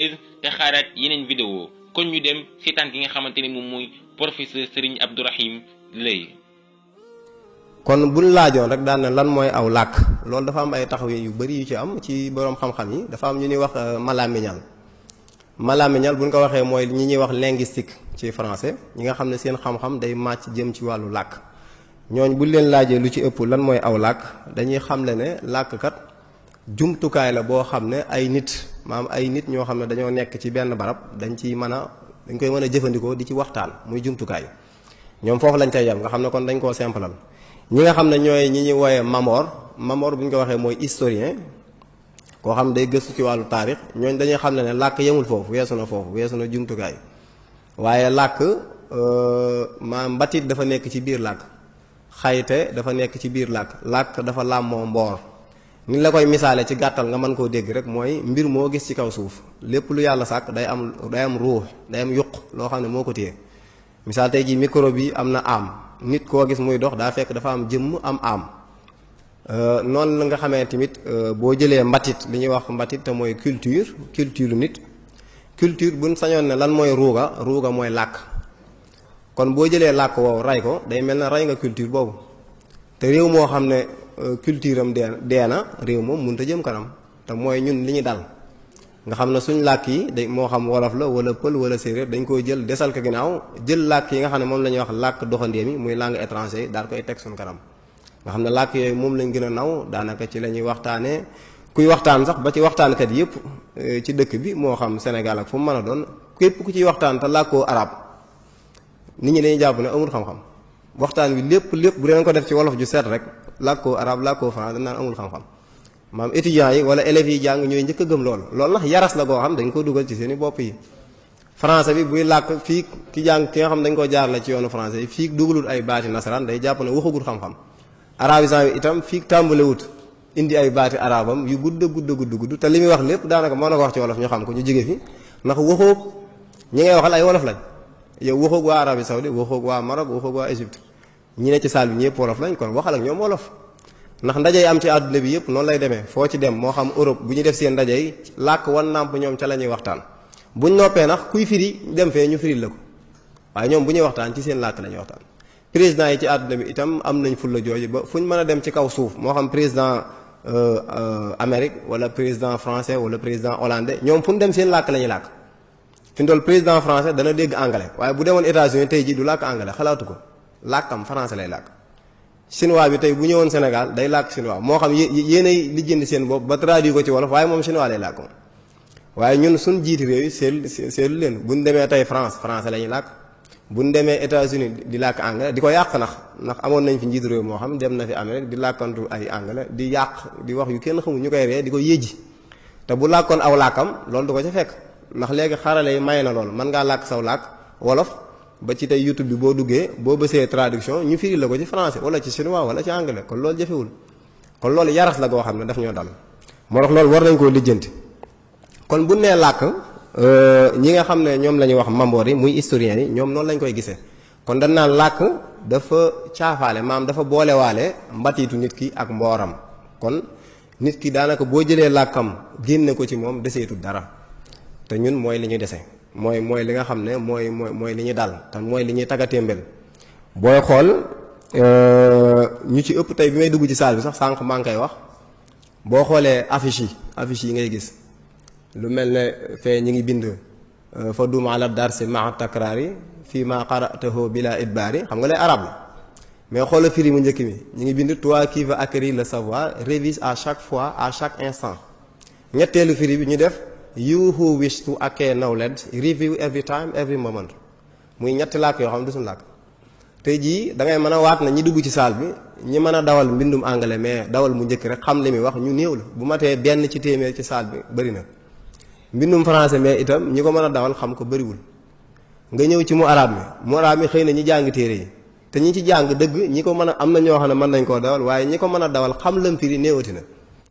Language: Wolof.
te xaaraat yeneen vidéo kon ñu dem seetaan ki nga xamante ni moom mooy professeur Serigne Abdourahim Leye. kon buñ laajoon rek daan na lan mooy aw làkk loolu dafa am ay taxaw yu bari yu ci am ci boroom xam-xam yi dafa am ñu ñuy wax malamiñal buñ ko waxee mooy ñi ñuy wax linguistique ci français ñi nga xam ne seen xam-xam day màcc jëm ci wàllu làkk ñooñ buñ leen laajee lu ci ëpp lan mooy aw làkk dañuy xamle ne làkkat jumtukaay la boo xam ne ay nit ñoo xam ne dañoo nekk ci benn barab dañ koy mën a jëfandikoo di ci waxtaan muy jumtukaay ñoom foofu lañ cay yem nga xam ne kon dañ koo simplal ñi nga xam ne ñooy ñi ñuy wooyee Mamor bu ñu ko waxee mooy historien koo xam ne day gëstu ci wàllu taarix ñooñ dañuy xam ne làkk yemul foofu weesu na jumtukaay waaye làkk mbatit dafa nekk ci biir làkk xayte dafa nekk ci biir làkk dafa làmmoo mboor ni la koy misaale ci gàttal nga mën koo dégg rek mooy mbir moo gis ci kaw suuf lépp lu yàlla sàkk day am ruux day am yuq loo xam ne moo ko téye misaal tey jii micro bi am na am nit koo gis muy dox daa fekk dafa am jëmm am noonu la nga xamee tamit boo jëlee mbatit li ñuy wax mbatit te mooy culture nit culture buñ sañoon ne lan mooy ruuga mooy làkk kon boo jëlee làkk woowu rey ko day mel na rey nga culture boobu te réew moo xam ne culture am dee na réew moom mënut a jëm kanam te mooy ñun li ñu dal nga xam ne suñ làkk yi day moo xam wolof la wala pël wala séeréer dañ koy jël desal ko ginnaaw jël làkk yi nga xam ne moom la ñuy wax làkk doxandéem yi muy langue étranger daal koy teg suñ kanam nga xam ne làkk yooyu moom lañ gën a naw daanaka ci la ñuy waxtaanee kuy waxtaan sax ba ci waxtaankat yëpp ci dëkk bi moo xam Sénégal ak fu mu mën a doon képp ku ciy waxtaan te làkkoo arab nit ñi dañuy jàpp ne amul xam-xam waxtaan wi lépp bu leen ko def ci wolof ju set rek làkkoo arab làkkoo français dañ naan amul xam-xam maam étudiants yi wala élèves yi jàng ñooy njëkk a gëm loolu nag yaras la goo xam dañ ko dugal ci seen i bopp yi français bi buy làkk fii ki jàng ki nga xam dañ ko jaar la ci yoonu français yi fii dugalul ay baati nasaraan day jàpp ne waxagul xam-xam arabisant bi itam fii tàmbalewut indi ay baati arabam yu gudd te li muy wax lépp daanaka moo na ko wax ci wolof ñu xam ko ñu jóge fi ndax waxoog ñi ngay waxal ay wolof lañ yow waxoog waa Arabie Saoudite waxoog waa Maroc waxoog waa Égypte ñi ne ci salle bi ñëpp wolof lañ kon waxal ak ñoom wolof ndax ndaje yi am ci àdduna bi yëpp noonu lay demee foo ci dem moo xam Europe bu ñu def seen ndaje yi làkk wan nàmp ñoom ca la ñuy waxtaan buñ noppee nag kuy firi dem fee ñu firil la ko waaye ñoom bu ñuy waxtaan ci seen làkk la ñuy waxtaan président yi ci àdduna bi itam am nañ fulla jooju ba fu ñu mën a dem ci kaw suuf moo xam président Amérique wala président français wala président hollandais ñoom fu ñu dem seen làkk la ñuy làkk fi mu toll président français dana dégg anglais waaye bu demoon États-Unis tey jii du làkk anglais xalaatu ko làkkam français lay làkk chinois bi tey bu ñëwoon Sénégal day làkk chinois moo xam yéenay lijjanti seen bopp ba traduire ko ci wolof waaye moom chinois lay làkk moom waaye ñun suñ jiiti réew yi seetlu leen bu ñu demee tey français la ñuy làkk bu ñu demee États-Unis di làkk anglais di ko yàq ndax amoon nañ fi njiitu réew moo xam dem na fi Amérique di làkkantu ay anglais di yàq di wax yu kenn xamul ñu koy ree di ko yéeji te bu làkkoon aw làkkam loolu du ko ca fekk ndax léegi xarale yi may na loolu mën ngaa làkk saw làkk wolof ba ci tey YouTube bi boo duggee boo bësee traduction ñu firi la ko ci français wala ci chinois wala ci anglais kon loolu jafewul kon loolu yaras la goo xam ne daf ñoo dal moo tax loolu war nañ koo lijjanti kon bu nee làkk ñi nga xam ne ñoom la ñuy wax mamboor yi muy historiens yi ñoom noonu lañ koy gisee kon dañ naan làkk dafa caafaale maam dafa boolewaale mbatiitu nit ki ak mbooram kon nit ki daanaka boo jëlee làkkam génne ko ci moom deseetul dara te ñun mooy li ñuy dese mooy li nga xam ne mooy li ñuy dal te mooy li ñuy taggatémbel booy xool ñu ci ëpp tey bi may dugg ci salle bi sax sànq maa ngi koy wax boo xoolee affiche yi ngay gis lu mel ne fee ñi ngi bind fa duma ala darsi maa takraari fii ma qara'tahu bila idbaari xam nga lay arab la mais xoola firi mu njëkk mi ñi ngi bind toi qui veux acquérir le savoir révise à chaque fois à chaque instant ñetteelu firi bi ñu def you who wish to acquire knowledge review every time every moment muy ñetti làkk yoo xam ne du suñu làkk tey jii da ngay mën a waat na ñi dugg ci salle bi ñi mën a dawal mbindum anglais mais dawal mu njëkk rek xam li muy wax ñu néew la bu matee benn ci téeméer ci salle bi bëri na mbindum français mais itam ñi ko mën a dawal xam ko bëriwul nga ñëw ci mu arab mi xëy na ñi jàng téere yi te ñi ci jàng dëgg ñi ko mën a am na ñoo xam ne mën nañ koo dawal waaye ñi ko mën a dawal xam lam firi néewati na